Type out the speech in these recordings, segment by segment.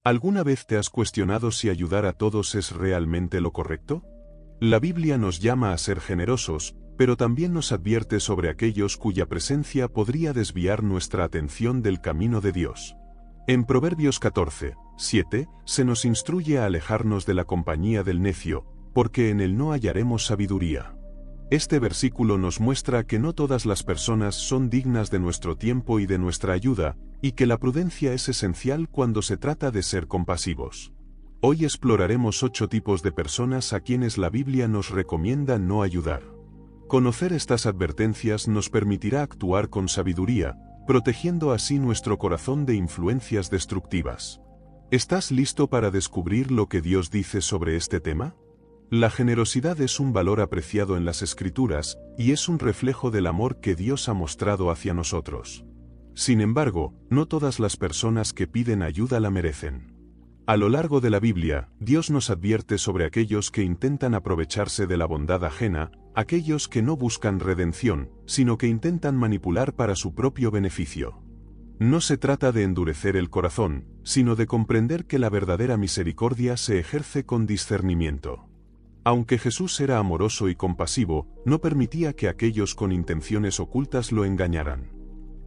¿Alguna vez te has cuestionado si ayudar a todos es realmente lo correcto? La Biblia nos llama a ser generosos, pero también nos advierte sobre aquellos cuya presencia podría desviar nuestra atención del camino de Dios. En Proverbios 14:7, se nos instruye a alejarnos de la compañía del necio, porque en él no hallaremos sabiduría. Este versículo nos muestra que no todas las personas son dignas de nuestro tiempo y de nuestra ayuda, y que la prudencia es esencial cuando se trata de ser compasivos. Hoy exploraremos 8 tipos de personas a quienes la Biblia nos recomienda no ayudar. Conocer estas advertencias nos permitirá actuar con sabiduría, protegiendo así nuestro corazón de influencias destructivas. ¿Estás listo para descubrir lo que Dios dice sobre este tema? La generosidad es un valor apreciado en las Escrituras, y es un reflejo del amor que Dios ha mostrado hacia nosotros. Sin embargo, no todas las personas que piden ayuda la merecen. A lo largo de la Biblia, Dios nos advierte sobre aquellos que intentan aprovecharse de la bondad ajena, aquellos que no buscan redención, sino que intentan manipular para su propio beneficio. No se trata de endurecer el corazón, sino de comprender que la verdadera misericordia se ejerce con discernimiento. Aunque Jesús era amoroso y compasivo, no permitía que aquellos con intenciones ocultas lo engañaran.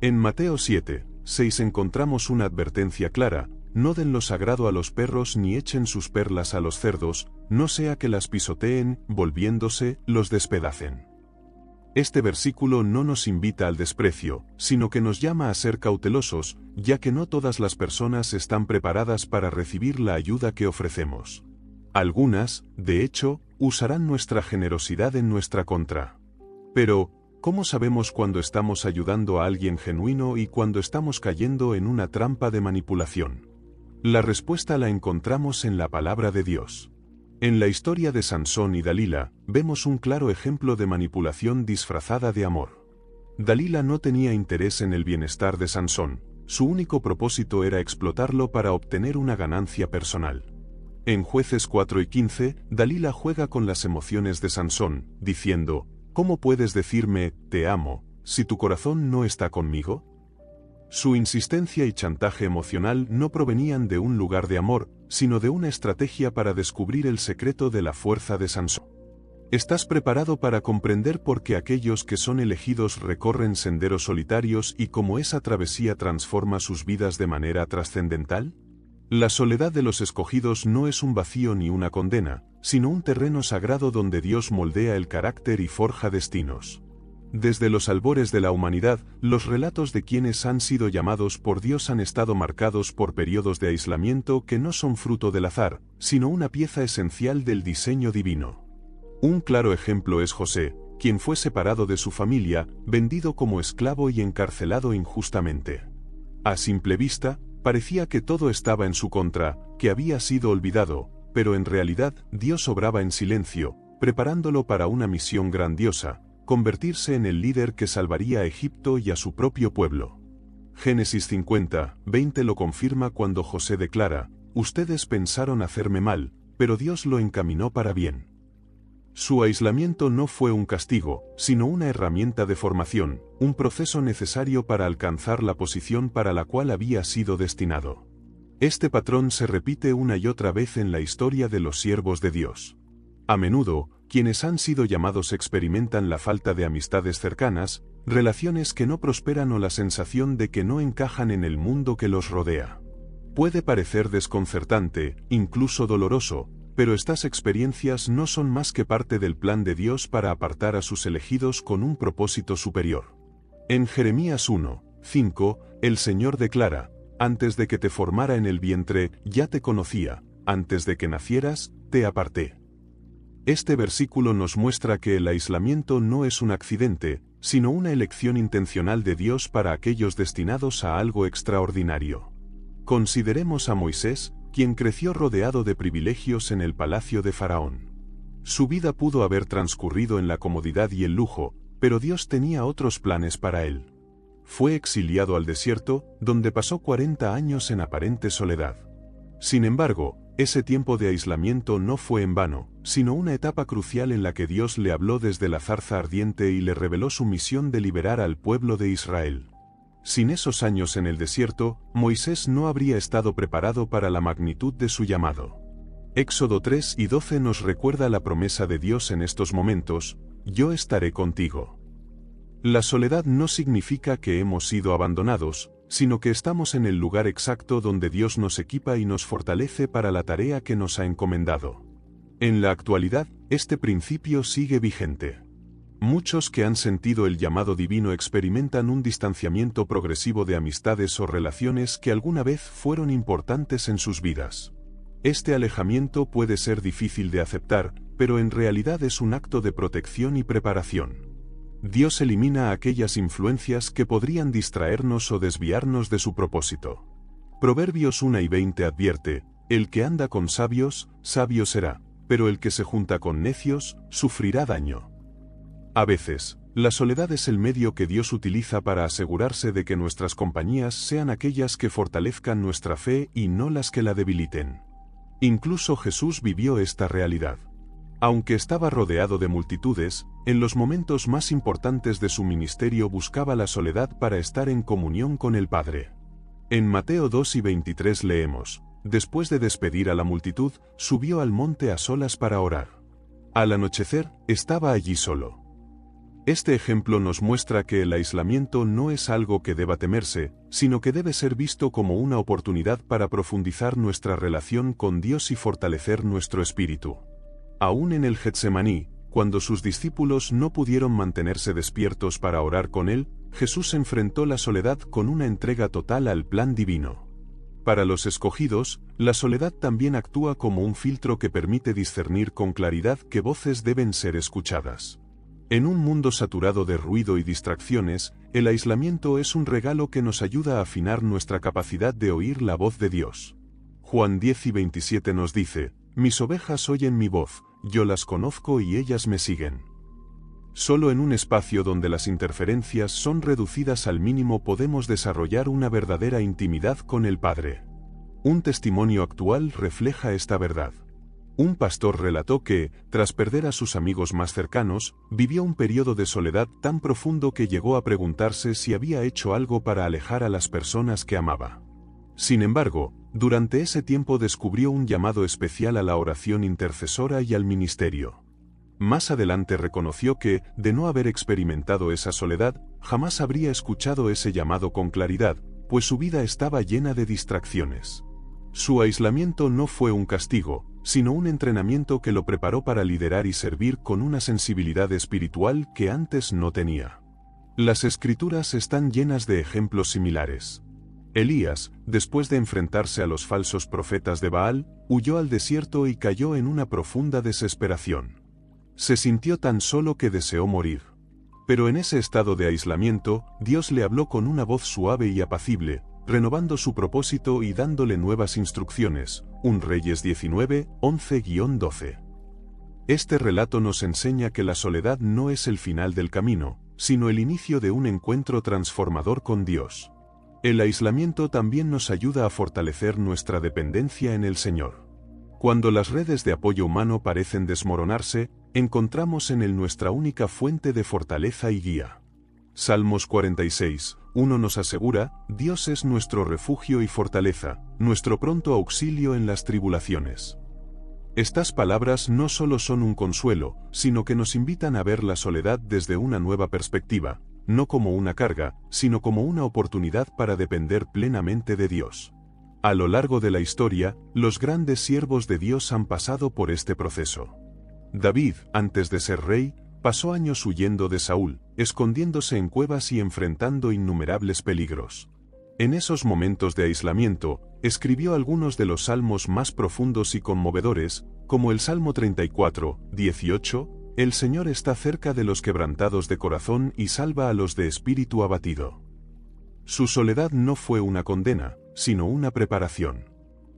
En Mateo 7:6 encontramos una advertencia clara: no den lo sagrado a los perros ni echen sus perlas a los cerdos, no sea que las pisoteen, volviéndose, los despedacen. Este versículo no nos invita al desprecio, sino que nos llama a ser cautelosos, ya que no todas las personas están preparadas para recibir la ayuda que ofrecemos. Algunas, de hecho, usarán nuestra generosidad en nuestra contra. Pero, ¿cómo sabemos cuando estamos ayudando a alguien genuino y cuando estamos cayendo en una trampa de manipulación? La respuesta la encontramos en la palabra de Dios. En la historia de Sansón y Dalila, vemos un claro ejemplo de manipulación disfrazada de amor. Dalila no tenía interés en el bienestar de Sansón, su único propósito era explotarlo para obtener una ganancia personal. En Jueces 4:15, Dalila juega con las emociones de Sansón, diciendo: ¿cómo puedes decirme, te amo, si tu corazón no está conmigo? Su insistencia y chantaje emocional no provenían de un lugar de amor, sino de una estrategia para descubrir el secreto de la fuerza de Sansón. ¿Estás preparado para comprender por qué aquellos que son elegidos recorren senderos solitarios y cómo esa travesía transforma sus vidas de manera trascendental? La soledad de los escogidos no es un vacío ni una condena, sino un terreno sagrado donde Dios moldea el carácter y forja destinos. Desde los albores de la humanidad, los relatos de quienes han sido llamados por Dios han estado marcados por periodos de aislamiento que no son fruto del azar, sino una pieza esencial del diseño divino. Un claro ejemplo es José, quien fue separado de su familia, vendido como esclavo y encarcelado injustamente. A simple vista, parecía que todo estaba en su contra, que había sido olvidado, pero en realidad Dios obraba en silencio, preparándolo para una misión grandiosa: convertirse en el líder que salvaría a Egipto y a su propio pueblo. Génesis 50:20 lo confirma cuando José declara: ustedes pensaron hacerme mal, pero Dios lo encaminó para bien. Su aislamiento no fue un castigo, sino una herramienta de formación, un proceso necesario para alcanzar la posición para la cual había sido destinado. Este patrón se repite una y otra vez en la historia de los siervos de Dios. A menudo, quienes han sido llamados experimentan la falta de amistades cercanas, relaciones que no prosperan o la sensación de que no encajan en el mundo que los rodea. Puede parecer desconcertante, incluso doloroso, pero estas experiencias no son más que parte del plan de Dios para apartar a sus elegidos con un propósito superior. En Jeremías 1:5, el Señor declara: antes de que te formara en el vientre, ya te conocía, antes de que nacieras, te aparté. Este versículo nos muestra que el aislamiento no es un accidente, sino una elección intencional de Dios para aquellos destinados a algo extraordinario. Consideremos a Moisés, quien creció rodeado de privilegios en el palacio de Faraón. Su vida pudo haber transcurrido en la comodidad y el lujo, pero Dios tenía otros planes para él. Fue exiliado al desierto, donde pasó 40 años en aparente soledad. Sin embargo, ese tiempo de aislamiento no fue en vano, sino una etapa crucial en la que Dios le habló desde la zarza ardiente y le reveló su misión de liberar al pueblo de Israel. Sin esos años en el desierto, Moisés no habría estado preparado para la magnitud de su llamado. Éxodo 3 y 12 nos recuerda la promesa de Dios en estos momentos: yo estaré contigo. La soledad no significa que hemos sido abandonados, sino que estamos en el lugar exacto donde Dios nos equipa y nos fortalece para la tarea que nos ha encomendado. En la actualidad, este principio sigue vigente. Muchos que han sentido el llamado divino experimentan un distanciamiento progresivo de amistades o relaciones que alguna vez fueron importantes en sus vidas. Este alejamiento puede ser difícil de aceptar, pero en realidad es un acto de protección y preparación. Dios elimina aquellas influencias que podrían distraernos o desviarnos de su propósito. Proverbios 1 y 20 advierte: el que anda con sabios, sabio será, pero el que se junta con necios, sufrirá daño. A veces, la soledad es el medio que Dios utiliza para asegurarse de que nuestras compañías sean aquellas que fortalezcan nuestra fe y no las que la debiliten. Incluso Jesús vivió esta realidad. Aunque estaba rodeado de multitudes, en los momentos más importantes de su ministerio buscaba la soledad para estar en comunión con el Padre. En Mateo 2 y 23 leemos: después de despedir a la multitud, subió al monte a solas para orar. Al anochecer, estaba allí solo. Este ejemplo nos muestra que el aislamiento no es algo que deba temerse, sino que debe ser visto como una oportunidad para profundizar nuestra relación con Dios y fortalecer nuestro espíritu. Aún en el Getsemaní, cuando sus discípulos no pudieron mantenerse despiertos para orar con él, Jesús enfrentó la soledad con una entrega total al plan divino. Para los escogidos, la soledad también actúa como un filtro que permite discernir con claridad qué voces deben ser escuchadas. En un mundo saturado de ruido y distracciones, el aislamiento es un regalo que nos ayuda a afinar nuestra capacidad de oír la voz de Dios. Juan 10 y 27 nos dice: mis ovejas oyen mi voz, yo las conozco y ellas me siguen. Solo en un espacio donde las interferencias son reducidas al mínimo podemos desarrollar una verdadera intimidad con el Padre. Un testimonio actual refleja esta verdad. Un pastor relató que, tras perder a sus amigos más cercanos, vivió un periodo de soledad tan profundo que llegó a preguntarse si había hecho algo para alejar a las personas que amaba. Sin embargo, durante ese tiempo descubrió un llamado especial a la oración intercesora y al ministerio. Más adelante reconoció que, de no haber experimentado esa soledad, jamás habría escuchado ese llamado con claridad, pues su vida estaba llena de distracciones. Su aislamiento no fue un castigo, sino un entrenamiento que lo preparó para liderar y servir con una sensibilidad espiritual que antes no tenía. Las Escrituras están llenas de ejemplos similares. Elías, después de enfrentarse a los falsos profetas de Baal, huyó al desierto y cayó en una profunda desesperación. Se sintió tan solo que deseó morir. Pero en ese estado de aislamiento, Dios le habló con una voz suave y apacible, renovando su propósito y dándole nuevas instrucciones. 1 Reyes 19, 11-12. Este relato nos enseña que la soledad no es el final del camino, sino el inicio de un encuentro transformador con Dios. El aislamiento también nos ayuda a fortalecer nuestra dependencia en el Señor. Cuando las redes de apoyo humano parecen desmoronarse, encontramos en Él nuestra única fuente de fortaleza y guía. Salmos 46, 1 nos asegura: Dios es nuestro refugio y fortaleza, nuestro pronto auxilio en las tribulaciones. Estas palabras no solo son un consuelo, sino que nos invitan a ver la soledad desde una nueva perspectiva, no como una carga, sino como una oportunidad para depender plenamente de Dios. A lo largo de la historia, los grandes siervos de Dios han pasado por este proceso. David, antes de ser rey, pasó años huyendo de Saúl, escondiéndose en cuevas y enfrentando innumerables peligros. En esos momentos de aislamiento, escribió algunos de los salmos más profundos y conmovedores, como el Salmo 34, 18, El Señor está cerca de los quebrantados de corazón y salva a los de espíritu abatido. Su soledad no fue una condena, sino una preparación.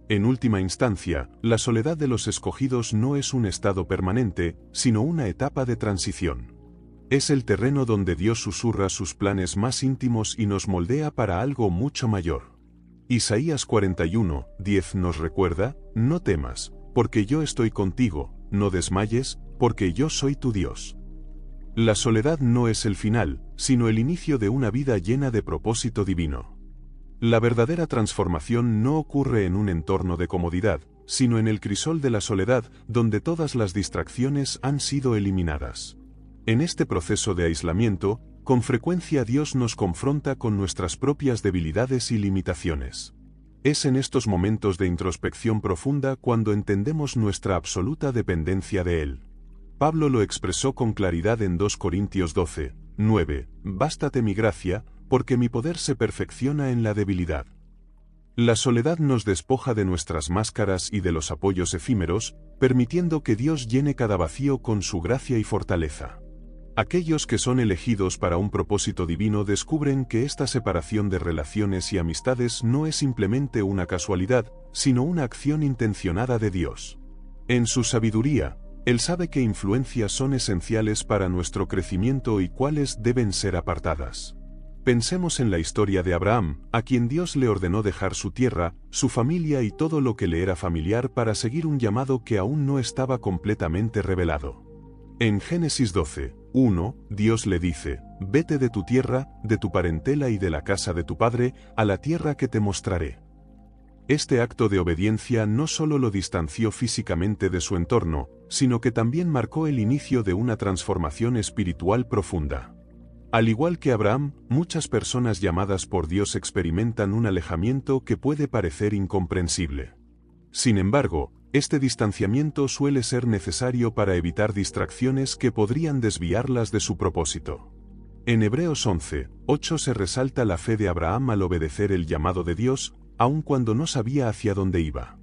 En última instancia, la soledad de los escogidos no es un estado permanente, sino una etapa de transición. Es el terreno donde Dios susurra sus planes más íntimos y nos moldea para algo mucho mayor. Isaías 41, 10 nos recuerda: no temas, porque yo estoy contigo, no desmayes, porque yo soy tu Dios. La soledad no es el final, sino el inicio de una vida llena de propósito divino. La verdadera transformación no ocurre en un entorno de comodidad, sino en el crisol de la soledad, donde todas las distracciones han sido eliminadas. En este proceso de aislamiento, con frecuencia Dios nos confronta con nuestras propias debilidades y limitaciones. Es en estos momentos de introspección profunda cuando entendemos nuestra absoluta dependencia de Él. Pablo lo expresó con claridad en 2 Corintios 12, 9, «Bástate mi gracia, porque mi poder se perfecciona en la debilidad». La soledad nos despoja de nuestras máscaras y de los apoyos efímeros, permitiendo que Dios llene cada vacío con su gracia y fortaleza. Aquellos que son elegidos para un propósito divino descubren que esta separación de relaciones y amistades no es simplemente una casualidad, sino una acción intencionada de Dios. En su sabiduría, Él sabe qué influencias son esenciales para nuestro crecimiento y cuáles deben ser apartadas. Pensemos en la historia de Abraham, a quien Dios le ordenó dejar su tierra, su familia y todo lo que le era familiar para seguir un llamado que aún no estaba completamente revelado. En Génesis 12, 1, Dios le dice, «Vete de tu tierra, de tu parentela y de la casa de tu padre, a la tierra que te mostraré». Este acto de obediencia no solo lo distanció físicamente de su entorno, sino que también marcó el inicio de una transformación espiritual profunda. Al igual que Abraham, muchas personas llamadas por Dios experimentan un alejamiento que puede parecer incomprensible. Sin embargo, este distanciamiento suele ser necesario para evitar distracciones que podrían desviarlas de su propósito. En Hebreos 11, 8 se resalta la fe de Abraham al obedecer el llamado de Dios, aun cuando no sabía hacia dónde iba.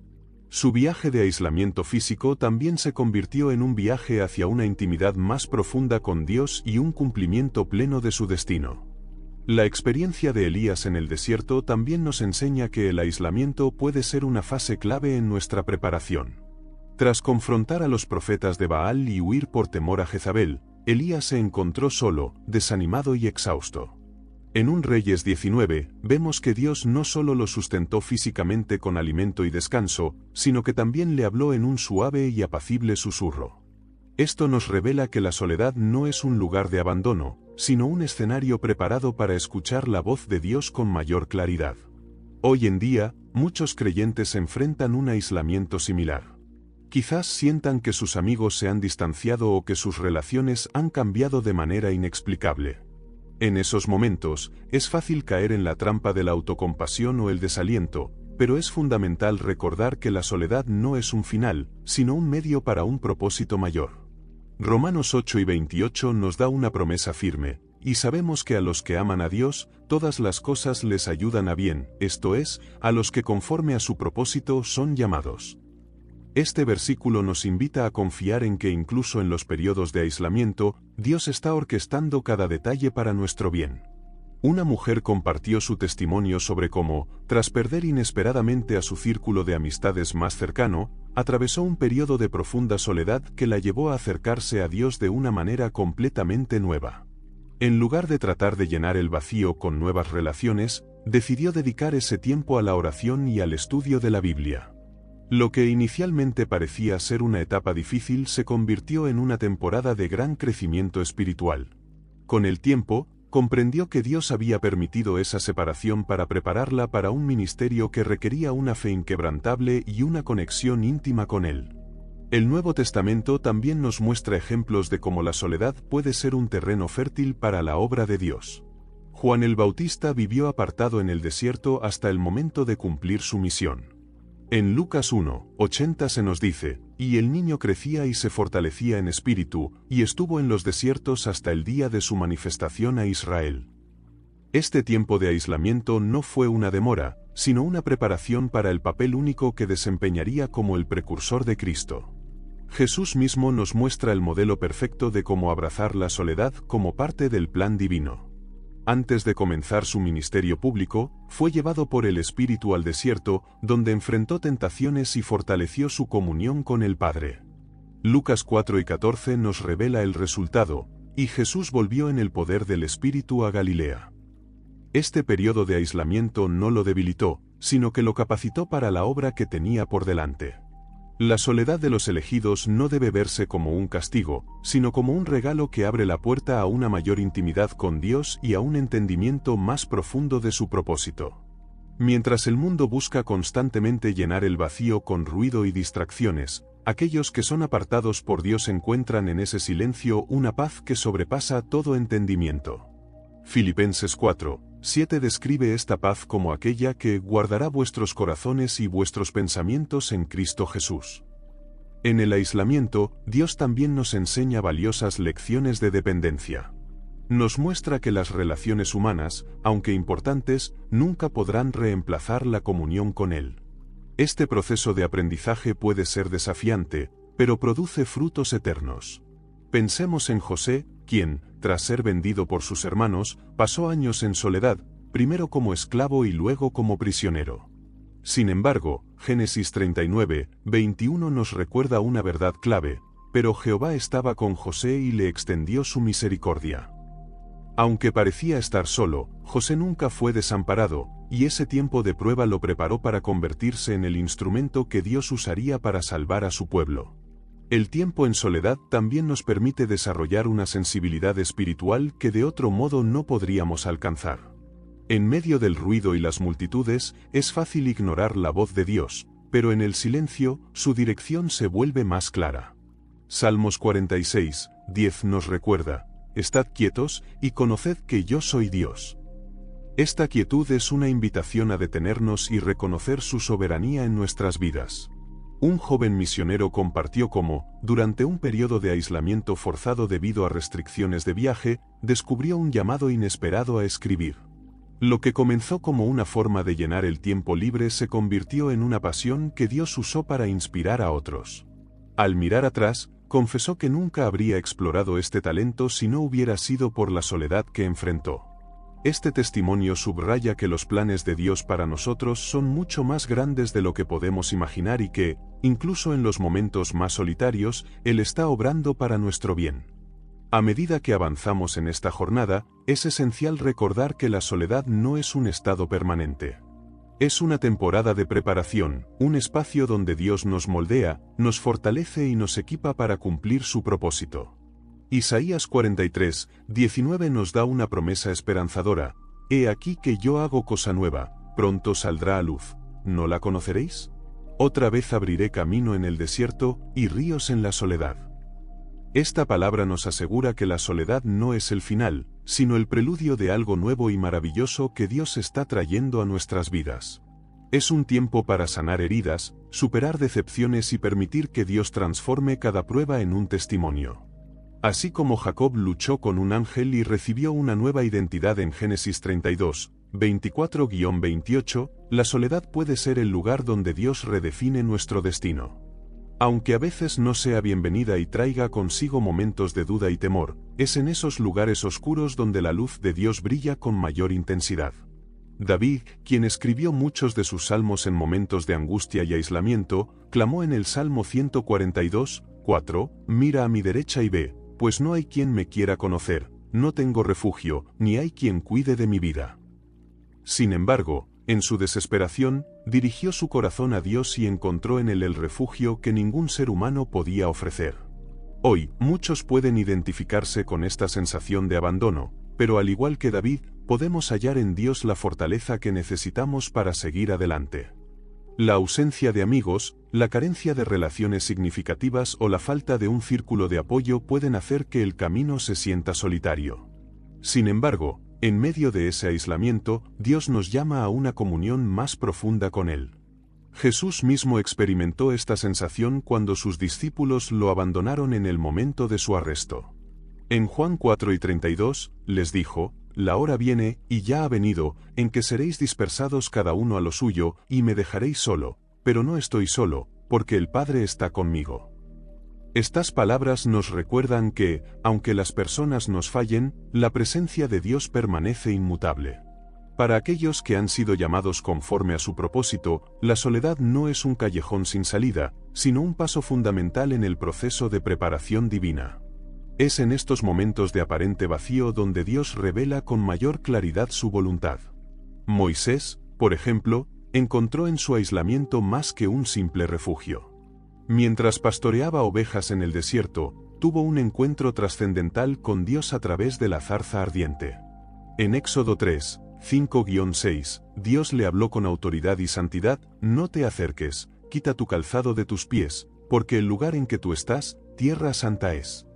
Su viaje de aislamiento físico también se convirtió en un viaje hacia una intimidad más profunda con Dios y un cumplimiento pleno de su destino. La experiencia de Elías en el desierto también nos enseña que el aislamiento puede ser una fase clave en nuestra preparación. Tras confrontar a los profetas de Baal y huir por temor a Jezabel, Elías se encontró solo, desanimado y exhausto. En 1 Reyes 19, vemos que Dios no solo lo sustentó físicamente con alimento y descanso, sino que también le habló en un suave y apacible susurro. Esto nos revela que la soledad no es un lugar de abandono, sino un escenario preparado para escuchar la voz de Dios con mayor claridad. Hoy en día, muchos creyentes enfrentan un aislamiento similar. Quizás sientan que sus amigos se han distanciado o que sus relaciones han cambiado de manera inexplicable. En esos momentos, es fácil caer en la trampa de la autocompasión o el desaliento, pero es fundamental recordar que la soledad no es un final, sino un medio para un propósito mayor. Romanos 8 y 28 nos da una promesa firme, y sabemos que a los que aman a Dios, todas las cosas les ayudan a bien, esto es, a los que conforme a su propósito son llamados. Este versículo nos invita a confiar en que incluso en los periodos de aislamiento, Dios está orquestando cada detalle para nuestro bien. Una mujer compartió su testimonio sobre cómo, tras perder inesperadamente a su círculo de amistades más cercano, atravesó un periodo de profunda soledad que la llevó a acercarse a Dios de una manera completamente nueva. En lugar de tratar de llenar el vacío con nuevas relaciones, decidió dedicar ese tiempo a la oración y al estudio de la Biblia. Lo que inicialmente parecía ser una etapa difícil se convirtió en una temporada de gran crecimiento espiritual. Con el tiempo, comprendió que Dios había permitido esa separación para prepararla para un ministerio que requería una fe inquebrantable y una conexión íntima con Él. El Nuevo Testamento también nos muestra ejemplos de cómo la soledad puede ser un terreno fértil para la obra de Dios. Juan el Bautista vivió apartado en el desierto hasta el momento de cumplir su misión. En Lucas 1, 80 se nos dice, «Y el niño crecía y se fortalecía en espíritu, y estuvo en los desiertos hasta el día de su manifestación a Israel». Este tiempo de aislamiento no fue una demora, sino una preparación para el papel único que desempeñaría como el precursor de Cristo. Jesús mismo nos muestra el modelo perfecto de cómo abrazar la soledad como parte del plan divino. Antes de comenzar su ministerio público, fue llevado por el Espíritu al desierto, donde enfrentó tentaciones y fortaleció su comunión con el Padre. Lucas 4 y 14 nos revela el resultado, y Jesús volvió en el poder del Espíritu a Galilea. Este periodo de aislamiento no lo debilitó, sino que lo capacitó para la obra que tenía por delante. La soledad de los elegidos no debe verse como un castigo, sino como un regalo que abre la puerta a una mayor intimidad con Dios y a un entendimiento más profundo de su propósito. Mientras el mundo busca constantemente llenar el vacío con ruido y distracciones, aquellos que son apartados por Dios encuentran en ese silencio una paz que sobrepasa todo entendimiento. Filipenses 4:7 describe esta paz como aquella que guardará vuestros corazones y vuestros pensamientos en Cristo Jesús. En el aislamiento, Dios también nos enseña valiosas lecciones de dependencia. Nos muestra que las relaciones humanas, aunque importantes, nunca podrán reemplazar la comunión con Él. Este proceso de aprendizaje puede ser desafiante, pero produce frutos eternos. Pensemos en José, quien, tras ser vendido por sus hermanos, pasó años en soledad, primero como esclavo y luego como prisionero. Sin embargo, Génesis 39:21 nos recuerda una verdad clave: pero Jehová estaba con José y le extendió su misericordia. Aunque parecía estar solo, José nunca fue desamparado, y ese tiempo de prueba lo preparó para convertirse en el instrumento que Dios usaría para salvar a su pueblo. El tiempo en soledad también nos permite desarrollar una sensibilidad espiritual que de otro modo no podríamos alcanzar. En medio del ruido y las multitudes, es fácil ignorar la voz de Dios, pero en el silencio, su dirección se vuelve más clara. Salmos 46:10 nos recuerda: estad quietos y conoced que yo soy Dios. Esta quietud es una invitación a detenernos y reconocer su soberanía en nuestras vidas. Un joven misionero compartió cómo, durante un periodo de aislamiento forzado debido a restricciones de viaje, descubrió un llamado inesperado a escribir. Lo que comenzó como una forma de llenar el tiempo libre se convirtió en una pasión que Dios usó para inspirar a otros. Al mirar atrás, confesó que nunca habría explorado este talento si no hubiera sido por la soledad que enfrentó. Este testimonio subraya que los planes de Dios para nosotros son mucho más grandes de lo que podemos imaginar y que, incluso en los momentos más solitarios, Él está obrando para nuestro bien. A medida que avanzamos en esta jornada, es esencial recordar que la soledad no es un estado permanente. Es una temporada de preparación, un espacio donde Dios nos moldea, nos fortalece y nos equipa para cumplir su propósito. Isaías 43:19 nos da una promesa esperanzadora: he aquí que yo hago cosa nueva, pronto saldrá a luz, ¿no la conoceréis? Otra vez abriré camino en el desierto, y ríos en la soledad. Esta palabra nos asegura que la soledad no es el final, sino el preludio de algo nuevo y maravilloso que Dios está trayendo a nuestras vidas. Es un tiempo para sanar heridas, superar decepciones y permitir que Dios transforme cada prueba en un testimonio. Así como Jacob luchó con un ángel y recibió una nueva identidad en Génesis 32:24-28, la soledad puede ser el lugar donde Dios redefine nuestro destino. Aunque a veces no sea bienvenida y traiga consigo momentos de duda y temor, es en esos lugares oscuros donde la luz de Dios brilla con mayor intensidad. David, quien escribió muchos de sus salmos en momentos de angustia y aislamiento, clamó en el Salmo 142:4, mira a mi derecha y ve, pues no hay quien me quiera conocer, no tengo refugio, ni hay quien cuide de mi vida. Sin embargo, en su desesperación, dirigió su corazón a Dios y encontró en él el refugio que ningún ser humano podía ofrecer. Hoy, muchos pueden identificarse con esta sensación de abandono, pero al igual que David, podemos hallar en Dios la fortaleza que necesitamos para seguir adelante. La ausencia de amigos, la carencia de relaciones significativas o la falta de un círculo de apoyo pueden hacer que el camino se sienta solitario. Sin embargo, en medio de ese aislamiento, Dios nos llama a una comunión más profunda con Él. Jesús mismo experimentó esta sensación cuando sus discípulos lo abandonaron en el momento de su arresto. En Juan 4:32, les dijo: la hora viene, y ya ha venido, en que seréis dispersados cada uno a lo suyo, y me dejaréis solo, pero no estoy solo, porque el Padre está conmigo. Estas palabras nos recuerdan que, aunque las personas nos fallen, la presencia de Dios permanece inmutable. Para aquellos que han sido llamados conforme a su propósito, la soledad no es un callejón sin salida, sino un paso fundamental en el proceso de preparación divina. Es en estos momentos de aparente vacío donde Dios revela con mayor claridad su voluntad. Moisés, por ejemplo, encontró en su aislamiento más que un simple refugio. Mientras pastoreaba ovejas en el desierto, tuvo un encuentro trascendental con Dios a través de la zarza ardiente. En Éxodo 3, 5-6, Dios le habló con autoridad y santidad: no te acerques, quita tu calzado de tus pies, porque el lugar en que tú estás, tierra santa es.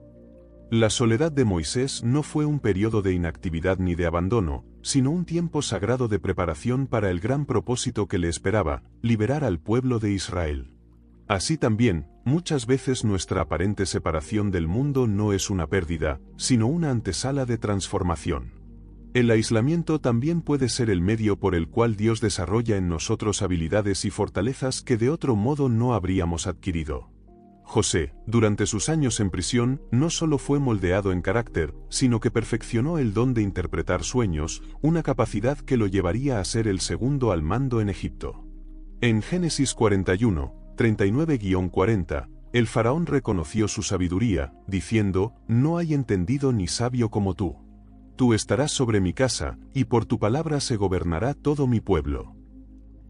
La soledad de Moisés no fue un periodo de inactividad ni de abandono, sino un tiempo sagrado de preparación para el gran propósito que le esperaba: liberar al pueblo de Israel. Así también, muchas veces nuestra aparente separación del mundo no es una pérdida, sino una antesala de transformación. El aislamiento también puede ser el medio por el cual Dios desarrolla en nosotros habilidades y fortalezas que de otro modo no habríamos adquirido. José, durante sus años en prisión, no solo fue moldeado en carácter, sino que perfeccionó el don de interpretar sueños, una capacidad que lo llevaría a ser el segundo al mando en Egipto. En Génesis 41, 39-40, el faraón reconoció su sabiduría, diciendo: no hay entendido ni sabio como tú. Tú estarás sobre mi casa, y por tu palabra se gobernará todo mi pueblo.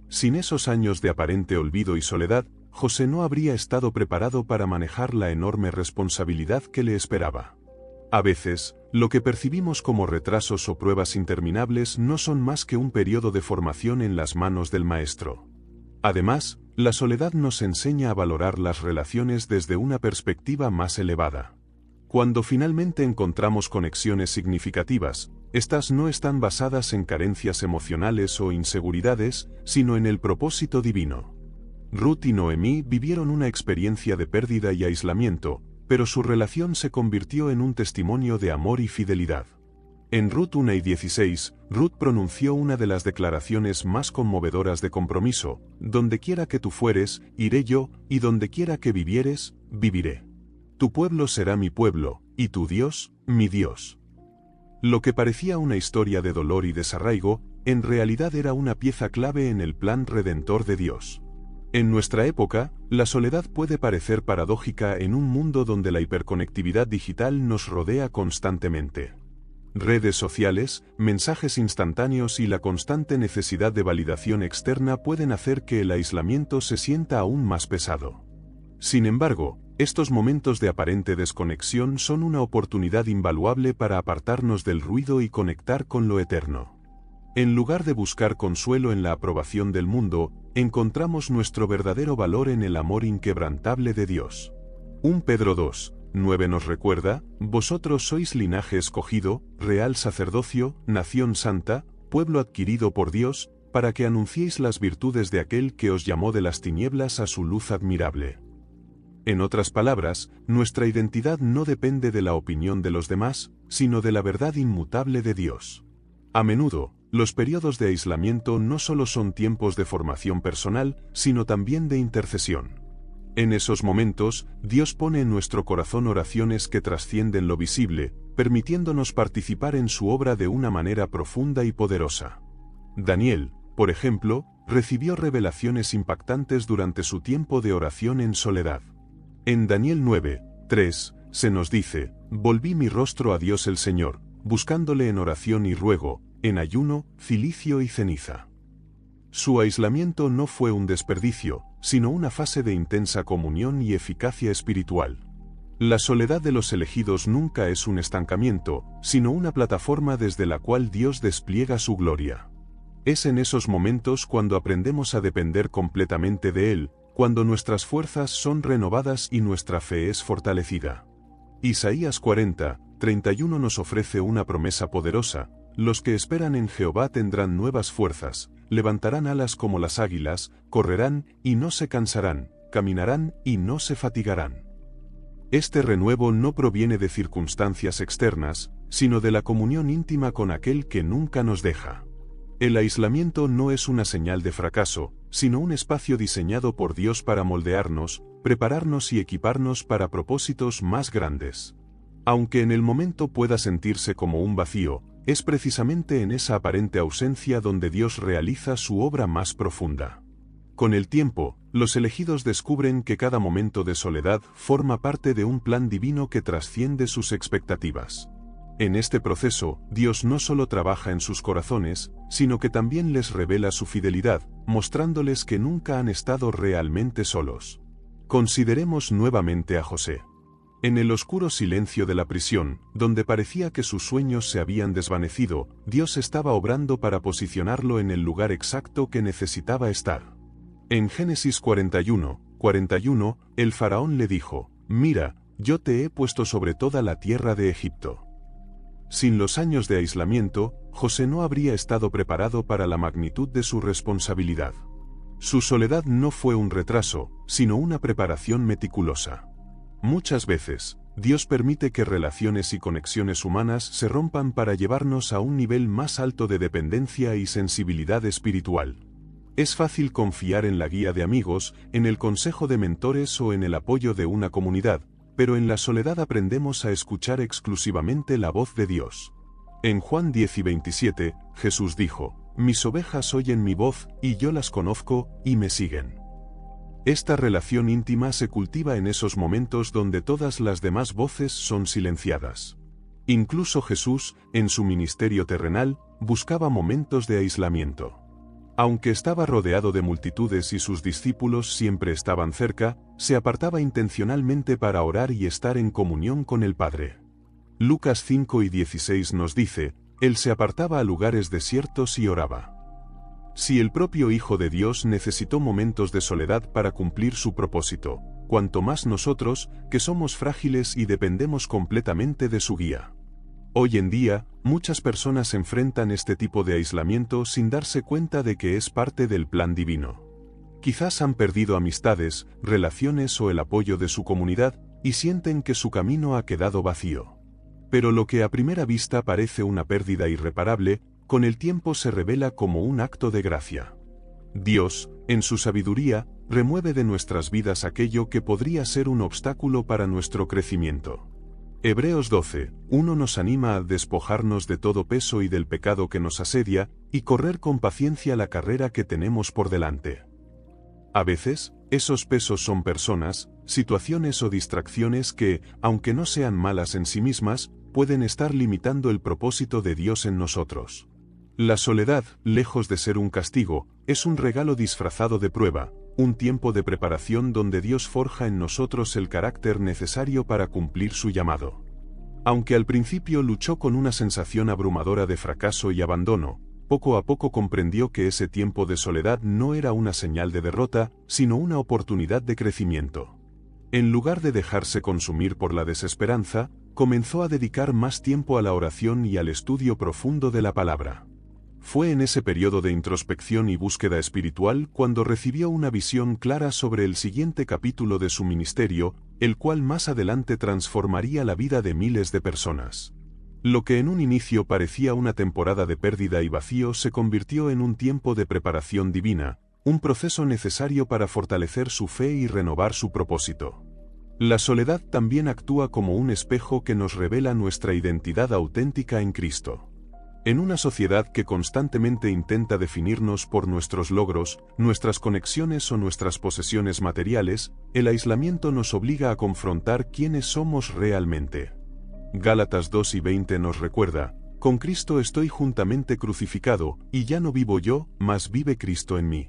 Sin esos años de aparente olvido y soledad, José no habría estado preparado para manejar la enorme responsabilidad que le esperaba. A veces, lo que percibimos como retrasos o pruebas interminables no son más que un periodo de formación en las manos del Maestro. Además, la soledad nos enseña a valorar las relaciones desde una perspectiva más elevada. Cuando finalmente encontramos conexiones significativas, estas no están basadas en carencias emocionales o inseguridades, sino en el propósito divino. Ruth y Noemí vivieron una experiencia de pérdida y aislamiento, pero su relación se convirtió en un testimonio de amor y fidelidad. En Ruth 1:16, Ruth pronunció una de las declaraciones más conmovedoras de compromiso: donde quiera que tú fueres, iré yo, y donde quiera que vivieres, viviré. Tu pueblo será mi pueblo, y tu Dios, mi Dios. Lo que parecía una historia de dolor y desarraigo, en realidad era una pieza clave en el plan redentor de Dios. En nuestra época, la soledad puede parecer paradójica en un mundo donde la hiperconectividad digital nos rodea constantemente. Redes sociales, mensajes instantáneos y la constante necesidad de validación externa pueden hacer que el aislamiento se sienta aún más pesado. Sin embargo, estos momentos de aparente desconexión son una oportunidad invaluable para apartarnos del ruido y conectar con lo eterno. En lugar de buscar consuelo en la aprobación del mundo, encontramos nuestro verdadero valor en el amor inquebrantable de Dios. 1 Pedro 2, 9 nos recuerda: vosotros sois linaje escogido, real sacerdocio, nación santa, pueblo adquirido por Dios, para que anunciéis las virtudes de aquel que os llamó de las tinieblas a su luz admirable. En otras palabras, nuestra identidad no depende de la opinión de los demás, sino de la verdad inmutable de Dios. A menudo, los periodos de aislamiento no solo son tiempos de formación personal, sino también de intercesión. En esos momentos, Dios pone en nuestro corazón oraciones que trascienden lo visible, permitiéndonos participar en su obra de una manera profunda y poderosa. Daniel, por ejemplo, recibió revelaciones impactantes durante su tiempo de oración en soledad. En Daniel 9, 3, se nos dice: volví mi rostro a Dios el Señor, buscándole en oración y ruego, en ayuno, cilicio y ceniza. Su aislamiento no fue un desperdicio, sino una fase de intensa comunión y eficacia espiritual. La soledad de los elegidos nunca es un estancamiento, sino una plataforma desde la cual Dios despliega su gloria. Es en esos momentos cuando aprendemos a depender completamente de Él, cuando nuestras fuerzas son renovadas y nuestra fe es fortalecida. Isaías 40, 31 nos ofrece una promesa poderosa: los que esperan en Jehová tendrán nuevas fuerzas, levantarán alas como las águilas, correrán y no se cansarán, caminarán y no se fatigarán. Este renuevo no proviene de circunstancias externas, sino de la comunión íntima con aquel que nunca nos deja. El aislamiento no es una señal de fracaso, sino un espacio diseñado por Dios para moldearnos, prepararnos y equiparnos para propósitos más grandes. Aunque en el momento pueda sentirse como un vacío, es precisamente en esa aparente ausencia donde Dios realiza su obra más profunda. Con el tiempo, los elegidos descubren que cada momento de soledad forma parte de un plan divino que trasciende sus expectativas. En este proceso, Dios no solo trabaja en sus corazones, sino que también les revela su fidelidad, mostrándoles que nunca han estado realmente solos. Consideremos nuevamente a José. En el oscuro silencio de la prisión, donde parecía que sus sueños se habían desvanecido, Dios estaba obrando para posicionarlo en el lugar exacto que necesitaba estar. En Génesis 41, el faraón le dijo: «Mira, yo te he puesto sobre toda la tierra de Egipto». Sin los años de aislamiento, José no habría estado preparado para la magnitud de su responsabilidad. Su soledad no fue un retraso, sino una preparación meticulosa. Muchas veces, Dios permite que relaciones y conexiones humanas se rompan para llevarnos a un nivel más alto de dependencia y sensibilidad espiritual. Es fácil confiar en la guía de amigos, en el consejo de mentores o en el apoyo de una comunidad, pero en la soledad aprendemos a escuchar exclusivamente la voz de Dios. En Juan 10:27, Jesús dijo: «Mis ovejas oyen mi voz, y yo las conozco, y me siguen». Esta relación íntima se cultiva en esos momentos donde todas las demás voces son silenciadas. Incluso Jesús, en su ministerio terrenal, buscaba momentos de aislamiento. Aunque estaba rodeado de multitudes y sus discípulos siempre estaban cerca, se apartaba intencionalmente para orar y estar en comunión con el Padre. Lucas 5:16 nos dice: «Él se apartaba a lugares desiertos y oraba». Si el propio Hijo de Dios necesitó momentos de soledad para cumplir su propósito, cuanto más nosotros, que somos frágiles y dependemos completamente de su guía. Hoy en día, muchas personas enfrentan este tipo de aislamiento sin darse cuenta de que es parte del plan divino. Quizás han perdido amistades, relaciones o el apoyo de su comunidad, y sienten que su camino ha quedado vacío. Pero lo que a primera vista parece una pérdida irreparable, con el tiempo se revela como un acto de gracia. Dios, en su sabiduría, remueve de nuestras vidas aquello que podría ser un obstáculo para nuestro crecimiento. Hebreos 12:1 nos anima a despojarnos de todo peso y del pecado que nos asedia, y correr con paciencia la carrera que tenemos por delante. A veces, esos pesos son personas, situaciones o distracciones que, aunque no sean malas en sí mismas, pueden estar limitando el propósito de Dios en nosotros. La soledad, lejos de ser un castigo, es un regalo disfrazado de prueba, un tiempo de preparación donde Dios forja en nosotros el carácter necesario para cumplir su llamado. Aunque al principio luchó con una sensación abrumadora de fracaso y abandono, poco a poco comprendió que ese tiempo de soledad no era una señal de derrota, sino una oportunidad de crecimiento. En lugar de dejarse consumir por la desesperanza, comenzó a dedicar más tiempo a la oración y al estudio profundo de la palabra. Fue en ese periodo de introspección y búsqueda espiritual cuando recibió una visión clara sobre el siguiente capítulo de su ministerio, el cual más adelante transformaría la vida de miles de personas. Lo que en un inicio parecía una temporada de pérdida y vacío se convirtió en un tiempo de preparación divina, un proceso necesario para fortalecer su fe y renovar su propósito. La soledad también actúa como un espejo que nos revela nuestra identidad auténtica en Cristo. En una sociedad que constantemente intenta definirnos por nuestros logros, nuestras conexiones o nuestras posesiones materiales, el aislamiento nos obliga a confrontar quiénes somos realmente. Gálatas 2:20 nos recuerda: «Con Cristo estoy juntamente crucificado, y ya no vivo yo, mas vive Cristo en mí».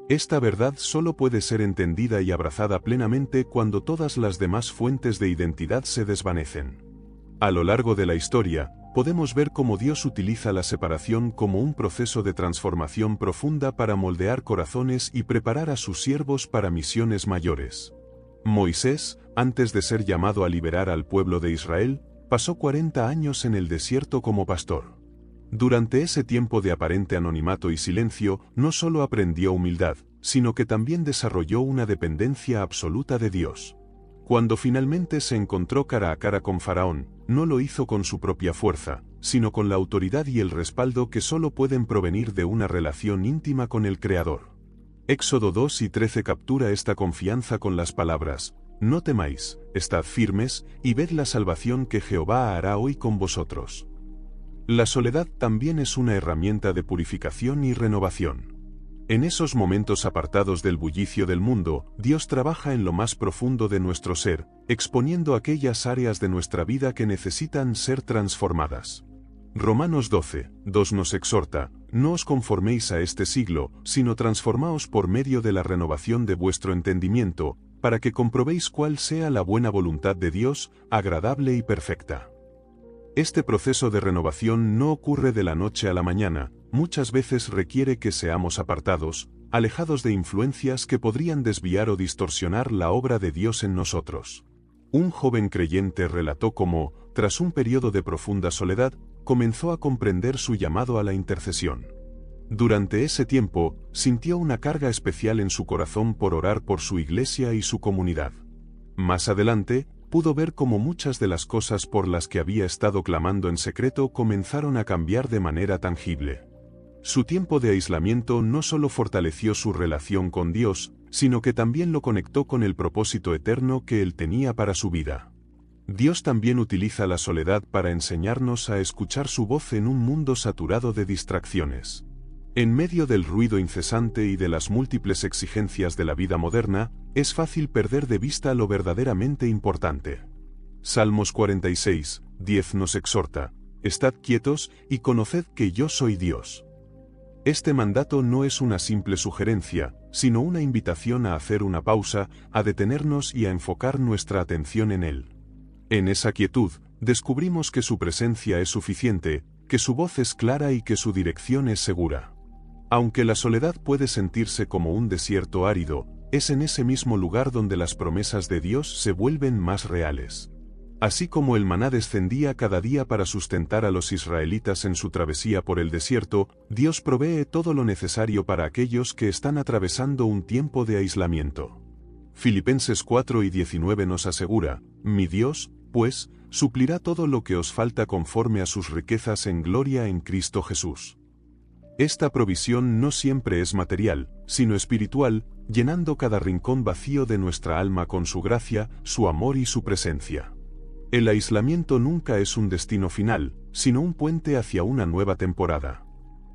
Esta verdad solo puede ser entendida y abrazada plenamente cuando todas las demás fuentes de identidad se desvanecen. A lo largo de la historia, podemos ver cómo Dios utiliza la separación como un proceso de transformación profunda para moldear corazones y preparar a sus siervos para misiones mayores. Moisés, antes de ser llamado a liberar al pueblo de Israel, pasó 40 años en el desierto como pastor. Durante ese tiempo de aparente anonimato y silencio, no solo aprendió humildad, sino que también desarrolló una dependencia absoluta de Dios. Cuando finalmente se encontró cara a cara con Faraón, no lo hizo con su propia fuerza, sino con la autoridad y el respaldo que solo pueden provenir de una relación íntima con el Creador. Éxodo 2:13 captura esta confianza con las palabras: «No temáis, estad firmes, y ved la salvación que Jehová hará hoy con vosotros». La soledad también es una herramienta de purificación y renovación. En esos momentos apartados del bullicio del mundo, Dios trabaja en lo más profundo de nuestro ser, exponiendo aquellas áreas de nuestra vida que necesitan ser transformadas. Romanos 12:2 nos exhorta: «No os conforméis a este siglo, sino transformaos por medio de la renovación de vuestro entendimiento, para que comprobéis cuál sea la buena voluntad de Dios, agradable y perfecta. Este proceso de renovación no ocurre de la noche a la mañana, muchas veces requiere que seamos apartados, alejados de influencias que podrían desviar o distorsionar la obra de Dios en nosotros. Un joven creyente relató cómo, tras un periodo de profunda soledad, comenzó a comprender su llamado a la intercesión. Durante ese tiempo, sintió una carga especial en su corazón por orar por su iglesia y su comunidad. Más adelante, pudo ver cómo muchas de las cosas por las que había estado clamando en secreto comenzaron a cambiar de manera tangible. Su tiempo de aislamiento no solo fortaleció su relación con Dios, sino que también lo conectó con el propósito eterno que Él tenía para su vida. Dios también utiliza la soledad para enseñarnos a escuchar su voz en un mundo saturado de distracciones. En medio del ruido incesante y de las múltiples exigencias de la vida moderna, es fácil perder de vista lo verdaderamente importante. Salmos 46, 10 nos exhorta: «Estad quietos y conoced que yo soy Dios». Este mandato no es una simple sugerencia, sino una invitación a hacer una pausa, a detenernos y a enfocar nuestra atención en Él. En esa quietud, descubrimos que su presencia es suficiente, que su voz es clara y que su dirección es segura. Aunque la soledad puede sentirse como un desierto árido, es en ese mismo lugar donde las promesas de Dios se vuelven más reales. Así como el maná descendía cada día para sustentar a los israelitas en su travesía por el desierto, Dios provee todo lo necesario para aquellos que están atravesando un tiempo de aislamiento. Filipenses 4:19 nos asegura: «Mi Dios, pues, suplirá todo lo que os falta conforme a sus riquezas en gloria en Cristo Jesús». Esta provisión no siempre es material, sino espiritual, llenando cada rincón vacío de nuestra alma con su gracia, su amor y su presencia. El aislamiento nunca es un destino final, sino un puente hacia una nueva temporada.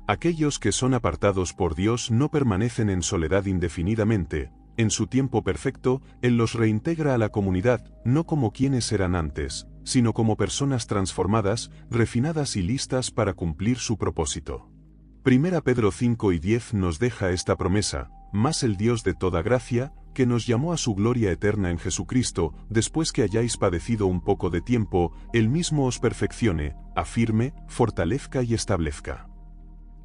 Aquellos que son apartados por Dios no permanecen en soledad indefinidamente. En su tiempo perfecto, Él los reintegra a la comunidad, no como quienes eran antes, sino como personas transformadas, refinadas y listas para cumplir su propósito. 1 Pedro 5:10 nos deja esta promesa: «Mas el Dios de toda gracia, que nos llamó a su gloria eterna en Jesucristo, después que hayáis padecido un poco de tiempo, Él mismo os perfeccione, afirme, fortalezca y establezca».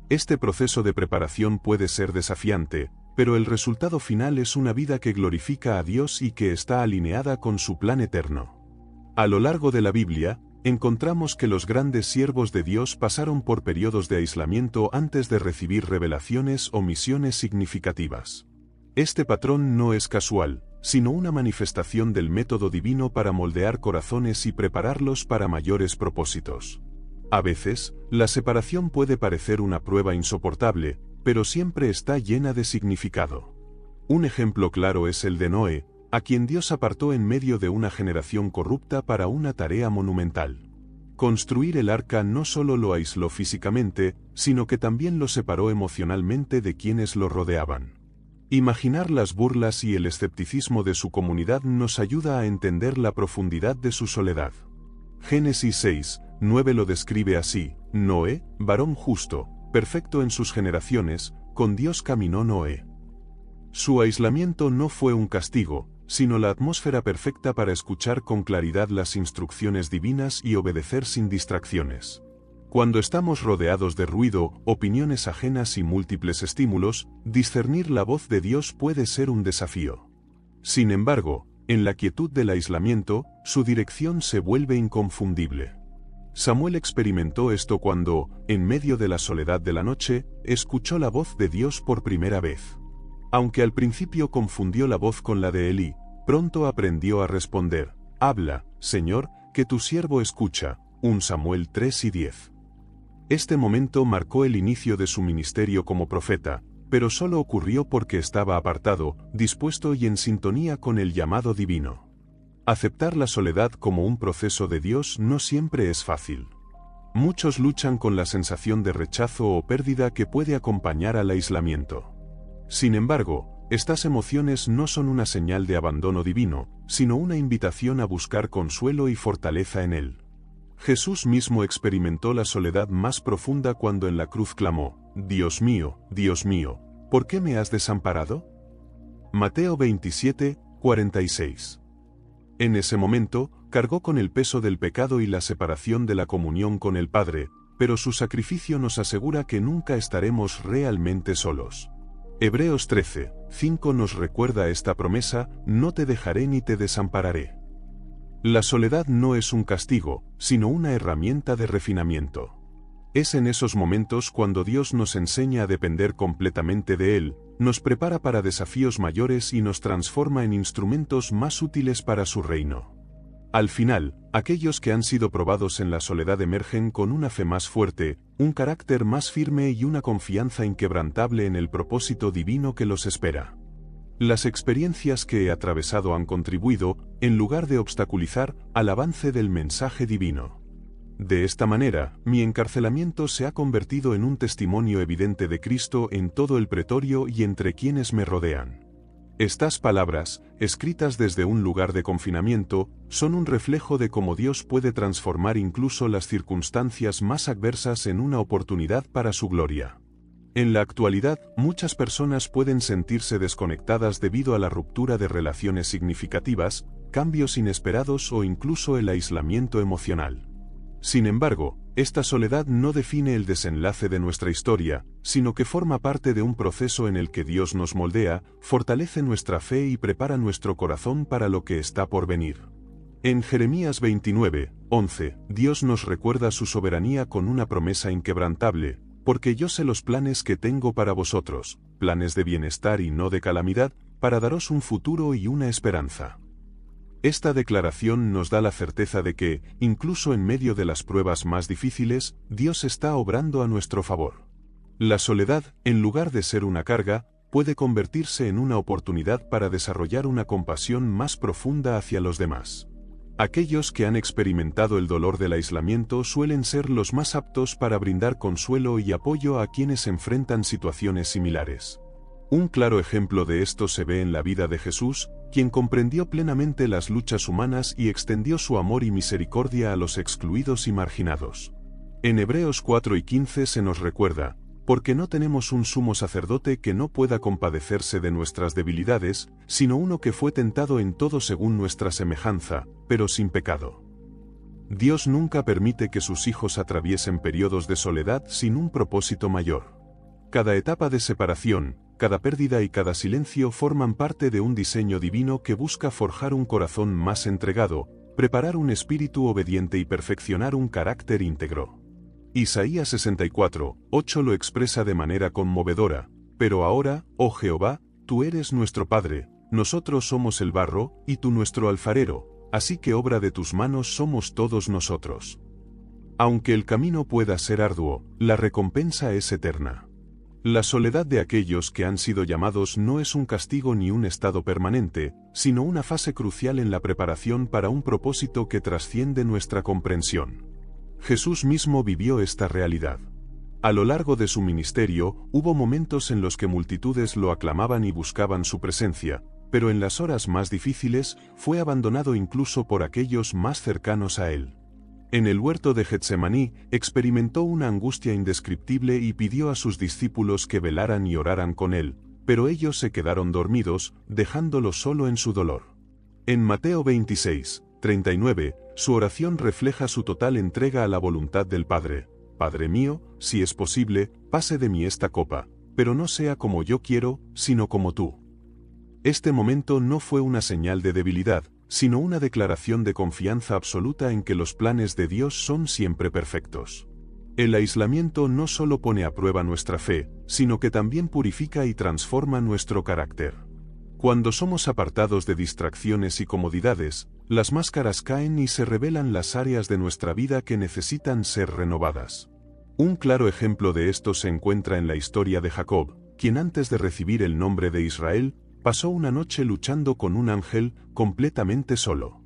Este proceso de preparación puede ser desafiante, pero el resultado final es una vida que glorifica a Dios y que está alineada con su plan eterno. A lo largo de la Biblia, encontramos que los grandes siervos de Dios pasaron por periodos de aislamiento antes de recibir revelaciones o misiones significativas. Este patrón no es casual, sino una manifestación del método divino para moldear corazones y prepararlos para mayores propósitos. A veces, la separación puede parecer una prueba insoportable, pero siempre está llena de significado. Un ejemplo claro es el de Noé, a quien Dios apartó en medio de una generación corrupta para una tarea monumental. Construir el arca no solo lo aisló físicamente, sino que también lo separó emocionalmente de quienes lo rodeaban. Imaginar las burlas y el escepticismo de su comunidad nos ayuda a entender la profundidad de su soledad. Génesis 6:9 lo describe así: «Noé, varón justo, perfecto en sus generaciones, con Dios caminó Noé». Su aislamiento no fue un castigo, sino la atmósfera perfecta para escuchar con claridad las instrucciones divinas y obedecer sin distracciones. Cuando estamos rodeados de ruido, opiniones ajenas y múltiples estímulos, discernir la voz de Dios puede ser un desafío. Sin embargo, en la quietud del aislamiento, su dirección se vuelve inconfundible. Samuel experimentó esto cuando, en medio de la soledad de la noche, escuchó la voz de Dios por primera vez. Aunque al principio confundió la voz con la de Elí, pronto aprendió a responder: «Habla, Señor, que tu siervo escucha». 1 Samuel 3:10. Este momento marcó el inicio de su ministerio como profeta, pero solo ocurrió porque estaba apartado, dispuesto y en sintonía con el llamado divino. Aceptar la soledad como un proceso de Dios no siempre es fácil. Muchos luchan con la sensación de rechazo o pérdida que puede acompañar al aislamiento. Sin embargo, estas emociones no son una señal de abandono divino, sino una invitación a buscar consuelo y fortaleza en Él. Jesús mismo experimentó la soledad más profunda cuando en la cruz clamó: Dios mío, ¿por qué me has desamparado? Mateo 27, 46. En ese momento, cargó con el peso del pecado y la separación de la comunión con el Padre, pero su sacrificio nos asegura que nunca estaremos realmente solos. Hebreos 13:5 nos recuerda esta promesa: no te dejaré ni te desampararé. La soledad no es un castigo, sino una herramienta de refinamiento. Es en esos momentos cuando Dios nos enseña a depender completamente de Él, nos prepara para desafíos mayores y nos transforma en instrumentos más útiles para su reino. Al final, aquellos que han sido probados en la soledad emergen con una fe más fuerte, un carácter más firme y una confianza inquebrantable en el propósito divino que los espera. Las experiencias que he atravesado han contribuido, en lugar de obstaculizar, al avance del mensaje divino. De esta manera, mi encarcelamiento se ha convertido en un testimonio evidente de Cristo en todo el pretorio y entre quienes me rodean. Estas palabras, escritas desde un lugar de confinamiento, son un reflejo de cómo Dios puede transformar incluso las circunstancias más adversas en una oportunidad para su gloria. En la actualidad, muchas personas pueden sentirse desconectadas debido a la ruptura de relaciones significativas, cambios inesperados o incluso el aislamiento emocional. Sin embargo, esta soledad no define el desenlace de nuestra historia, sino que forma parte de un proceso en el que Dios nos moldea, fortalece nuestra fe y prepara nuestro corazón para lo que está por venir. En Jeremías 29:11, Dios nos recuerda su soberanía con una promesa inquebrantable: porque yo sé los planes que tengo para vosotros, planes de bienestar y no de calamidad, para daros un futuro y una esperanza. Esta declaración nos da la certeza de que, incluso en medio de las pruebas más difíciles, Dios está obrando a nuestro favor. La soledad, en lugar de ser una carga, puede convertirse en una oportunidad para desarrollar una compasión más profunda hacia los demás. Aquellos que han experimentado el dolor del aislamiento suelen ser los más aptos para brindar consuelo y apoyo a quienes enfrentan situaciones similares. Un claro ejemplo de esto se ve en la vida de Jesús, quien comprendió plenamente las luchas humanas y extendió su amor y misericordia a los excluidos y marginados. En Hebreos 4:15 se nos recuerda: porque no tenemos un sumo sacerdote que no pueda compadecerse de nuestras debilidades, sino uno que fue tentado en todo según nuestra semejanza, pero sin pecado. Dios nunca permite que sus hijos atraviesen periodos de soledad sin un propósito mayor. Cada etapa de separación, cada pérdida y cada silencio forman parte de un diseño divino que busca forjar un corazón más entregado, preparar un espíritu obediente y perfeccionar un carácter íntegro. Isaías 64:8 lo expresa de manera conmovedora: pero ahora, oh Jehová, tú eres nuestro Padre, nosotros somos el barro, y tú nuestro alfarero, así que obra de tus manos somos todos nosotros. Aunque el camino pueda ser arduo, la recompensa es eterna. La soledad de aquellos que han sido llamados no es un castigo ni un estado permanente, sino una fase crucial en la preparación para un propósito que trasciende nuestra comprensión. Jesús mismo vivió esta realidad. A lo largo de su ministerio, hubo momentos en los que multitudes lo aclamaban y buscaban su presencia, pero en las horas más difíciles, fue abandonado incluso por aquellos más cercanos a él. En el huerto de Getsemaní, experimentó una angustia indescriptible y pidió a sus discípulos que velaran y oraran con él, pero ellos se quedaron dormidos, dejándolo solo en su dolor. En Mateo 26:39, su oración refleja su total entrega a la voluntad del Padre: Padre mío, si es posible, pase de mí esta copa, pero no sea como yo quiero, sino como tú. Este momento no fue una señal de debilidad, sino una declaración de confianza absoluta en que los planes de Dios son siempre perfectos. El aislamiento no solo pone a prueba nuestra fe, sino que también purifica y transforma nuestro carácter. Cuando somos apartados de distracciones y comodidades, las máscaras caen y se revelan las áreas de nuestra vida que necesitan ser renovadas. Un claro ejemplo de esto se encuentra en la historia de Jacob, quien antes de recibir el nombre de Israel, pasó una noche luchando con un ángel, completamente solo.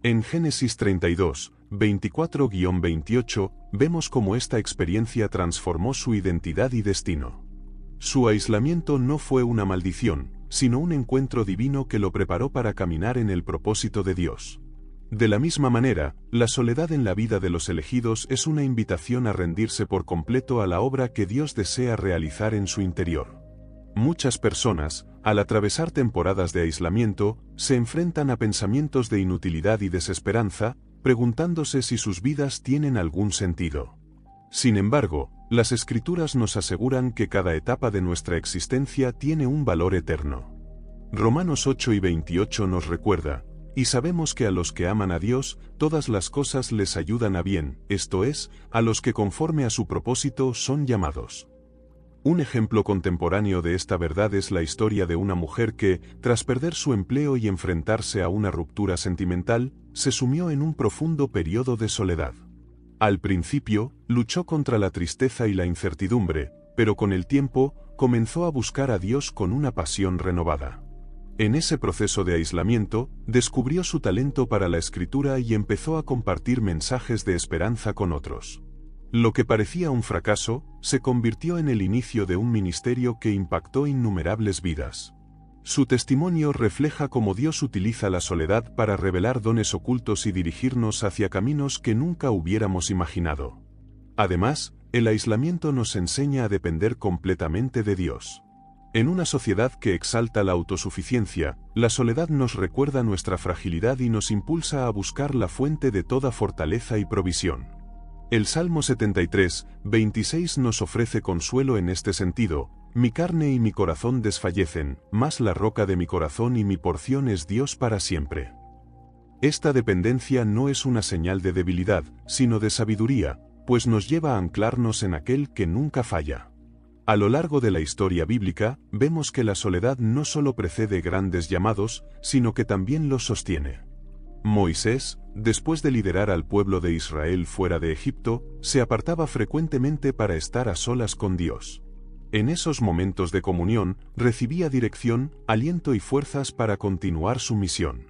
En Génesis 32, 24-28, vemos cómo esta experiencia transformó su identidad y destino. Su aislamiento no fue una maldición, sino un encuentro divino que lo preparó para caminar en el propósito de Dios. De la misma manera, la soledad en la vida de los elegidos es una invitación a rendirse por completo a la obra que Dios desea realizar en su interior. Muchas personas, al atravesar temporadas de aislamiento, se enfrentan a pensamientos de inutilidad y desesperanza, preguntándose si sus vidas tienen algún sentido. Sin embargo, las Escrituras nos aseguran que cada etapa de nuestra existencia tiene un valor eterno. Romanos 8:28 nos recuerda: y sabemos que a los que aman a Dios, todas las cosas les ayudan a bien, esto es, a los que conforme a su propósito son llamados. Un ejemplo contemporáneo de esta verdad es la historia de una mujer que, tras perder su empleo y enfrentarse a una ruptura sentimental, se sumió en un profundo periodo de soledad. Al principio, luchó contra la tristeza y la incertidumbre, pero con el tiempo, comenzó a buscar a Dios con una pasión renovada. En ese proceso de aislamiento, descubrió su talento para la escritura y empezó a compartir mensajes de esperanza con otros. Lo que parecía un fracaso, se convirtió en el inicio de un ministerio que impactó innumerables vidas. Su testimonio refleja cómo Dios utiliza la soledad para revelar dones ocultos y dirigirnos hacia caminos que nunca hubiéramos imaginado. Además, el aislamiento nos enseña a depender completamente de Dios. En una sociedad que exalta la autosuficiencia, la soledad nos recuerda nuestra fragilidad y nos impulsa a buscar la fuente de toda fortaleza y provisión. El Salmo 73:26 nos ofrece consuelo en este sentido: mi carne y mi corazón desfallecen, mas la roca de mi corazón y mi porción es Dios para siempre. Esta dependencia no es una señal de debilidad, sino de sabiduría, pues nos lleva a anclarnos en aquel que nunca falla. A lo largo de la historia bíblica, vemos que la soledad no solo precede grandes llamados, sino que también los sostiene. Moisés, después de liderar al pueblo de Israel fuera de Egipto, se apartaba frecuentemente para estar a solas con Dios. En esos momentos de comunión, recibía dirección, aliento y fuerzas para continuar su misión.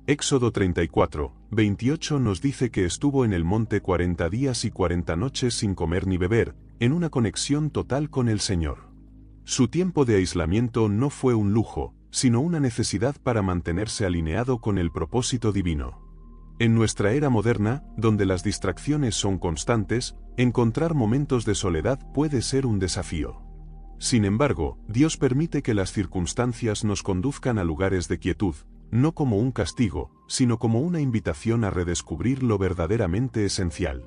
Éxodo 34:28 nos dice que estuvo en el monte 40 días y 40 noches sin comer ni beber, en una conexión total con el Señor. Su tiempo de aislamiento no fue un lujo, sino una necesidad para mantenerse alineado con el propósito divino. En nuestra era moderna, donde las distracciones son constantes, encontrar momentos de soledad puede ser un desafío. Sin embargo, Dios permite que las circunstancias nos conduzcan a lugares de quietud, no como un castigo, sino como una invitación a redescubrir lo verdaderamente esencial.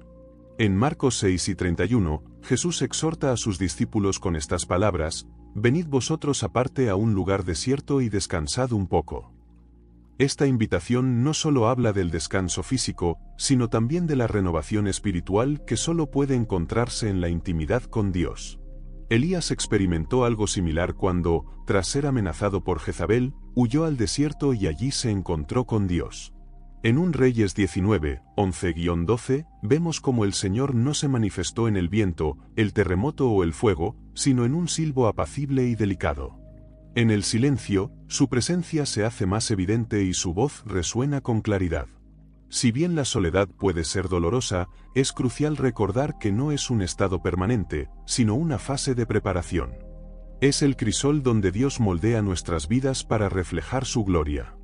En Marcos 6:31, Jesús exhorta a sus discípulos con estas palabras: venid vosotros aparte a un lugar desierto y descansad un poco. Esta invitación no solo habla del descanso físico, sino también de la renovación espiritual que solo puede encontrarse en la intimidad con Dios. Elías experimentó algo similar cuando, tras ser amenazado por Jezabel, huyó al desierto y allí se encontró con Dios. En 1 Reyes 19:11-12, vemos cómo el Señor no se manifestó en el viento, el terremoto o el fuego, sino en un silbo apacible y delicado. En el silencio, su presencia se hace más evidente y su voz resuena con claridad. Si bien la soledad puede ser dolorosa, es crucial recordar que no es un estado permanente, sino una fase de preparación. Es el crisol donde Dios moldea nuestras vidas para reflejar su gloria.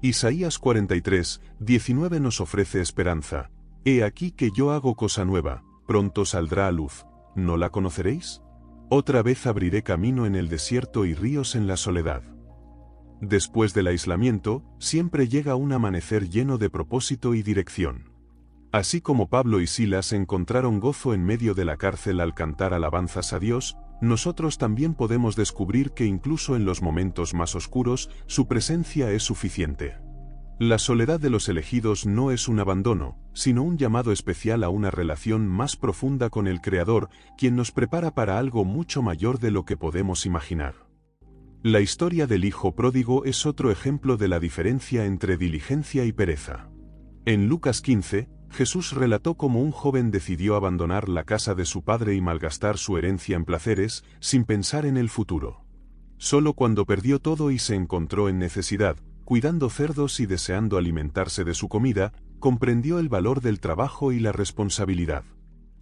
Isaías 43:19 nos ofrece esperanza. He aquí que yo hago cosa nueva, pronto saldrá a luz. ¿No la conoceréis? Otra vez abriré camino en el desierto y ríos en la soledad. Después del aislamiento, siempre llega un amanecer lleno de propósito y dirección. Así como Pablo y Silas encontraron gozo en medio de la cárcel al cantar alabanzas a Dios, nosotros también podemos descubrir que incluso en los momentos más oscuros, su presencia es suficiente. La soledad de los elegidos no es un abandono, sino un llamado especial a una relación más profunda con el Creador, quien nos prepara para algo mucho mayor de lo que podemos imaginar. La historia del hijo pródigo es otro ejemplo de la diferencia entre diligencia y pereza. En Lucas 15, Jesús relató cómo un joven decidió abandonar la casa de su padre y malgastar su herencia en placeres, sin pensar en el futuro. Solo cuando perdió todo y se encontró en necesidad, cuidando cerdos y deseando alimentarse de su comida, comprendió el valor del trabajo y la responsabilidad.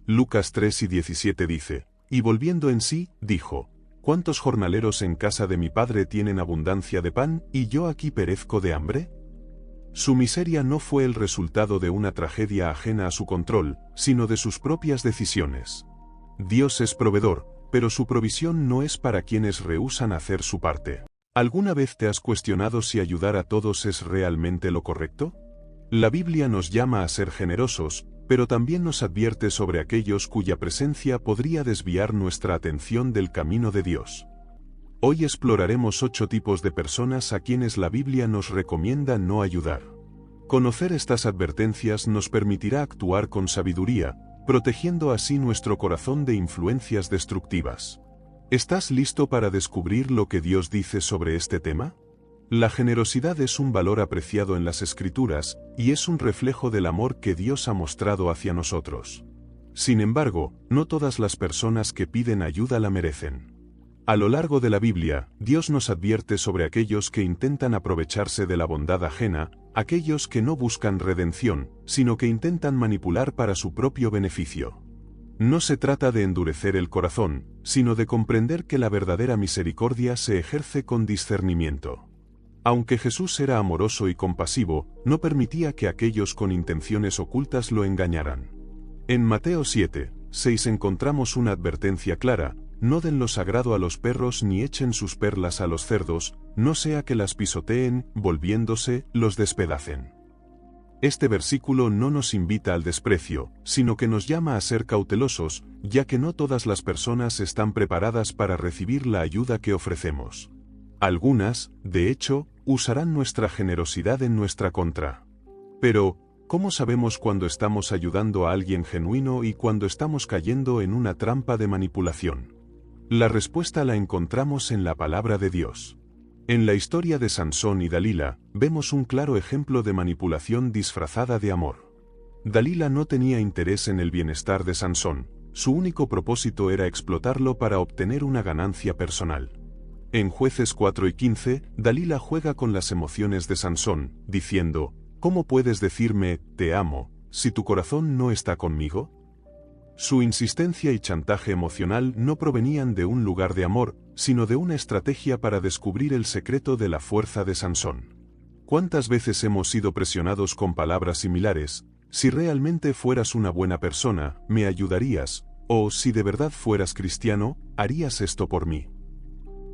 Lucas 3:17 dice: y volviendo en sí, dijo: ¿cuántos jornaleros en casa de mi padre tienen abundancia de pan, y yo aquí perezco de hambre? Su miseria no fue el resultado de una tragedia ajena a su control, sino de sus propias decisiones. Dios es proveedor, pero su provisión no es para quienes rehúsan hacer su parte. ¿Alguna vez te has cuestionado si ayudar a todos es realmente lo correcto? La Biblia nos llama a ser generosos, pero también nos advierte sobre aquellos cuya presencia podría desviar nuestra atención del camino de Dios. Hoy exploraremos 8 tipos de personas a quienes la Biblia nos recomienda no ayudar. Conocer estas advertencias nos permitirá actuar con sabiduría, protegiendo así nuestro corazón de influencias destructivas. ¿Estás listo para descubrir lo que Dios dice sobre este tema? La generosidad es un valor apreciado en las Escrituras, y es un reflejo del amor que Dios ha mostrado hacia nosotros. Sin embargo, no todas las personas que piden ayuda la merecen. A lo largo de la Biblia, Dios nos advierte sobre aquellos que intentan aprovecharse de la bondad ajena, aquellos que no buscan redención, sino que intentan manipular para su propio beneficio. No se trata de endurecer el corazón, sino de comprender que la verdadera misericordia se ejerce con discernimiento. Aunque Jesús era amoroso y compasivo, no permitía que aquellos con intenciones ocultas lo engañaran. En Mateo 7:6 encontramos una advertencia clara: no den lo sagrado a los perros ni echen sus perlas a los cerdos, no sea que las pisoteen, volviéndose, los despedacen. Este versículo no nos invita al desprecio, sino que nos llama a ser cautelosos, ya que no todas las personas están preparadas para recibir la ayuda que ofrecemos. Algunas, de hecho, usarán nuestra generosidad en nuestra contra. Pero, ¿cómo sabemos cuando estamos ayudando a alguien genuino y cuando estamos cayendo en una trampa de manipulación? La respuesta la encontramos en la palabra de Dios. En la historia de Sansón y Dalila, vemos un claro ejemplo de manipulación disfrazada de amor. Dalila no tenía interés en el bienestar de Sansón, su único propósito era explotarlo para obtener una ganancia personal. En Jueces 4:15, Dalila juega con las emociones de Sansón, diciendo: ¿cómo puedes decirme, te amo, si tu corazón no está conmigo? Su insistencia y chantaje emocional no provenían de un lugar de amor, sino de una estrategia para descubrir el secreto de la fuerza de Sansón. ¿Cuántas veces hemos sido presionados con palabras similares? Si realmente fueras una buena persona, me ayudarías, o si de verdad fueras cristiano, harías esto por mí.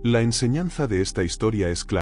La enseñanza de esta historia es clara.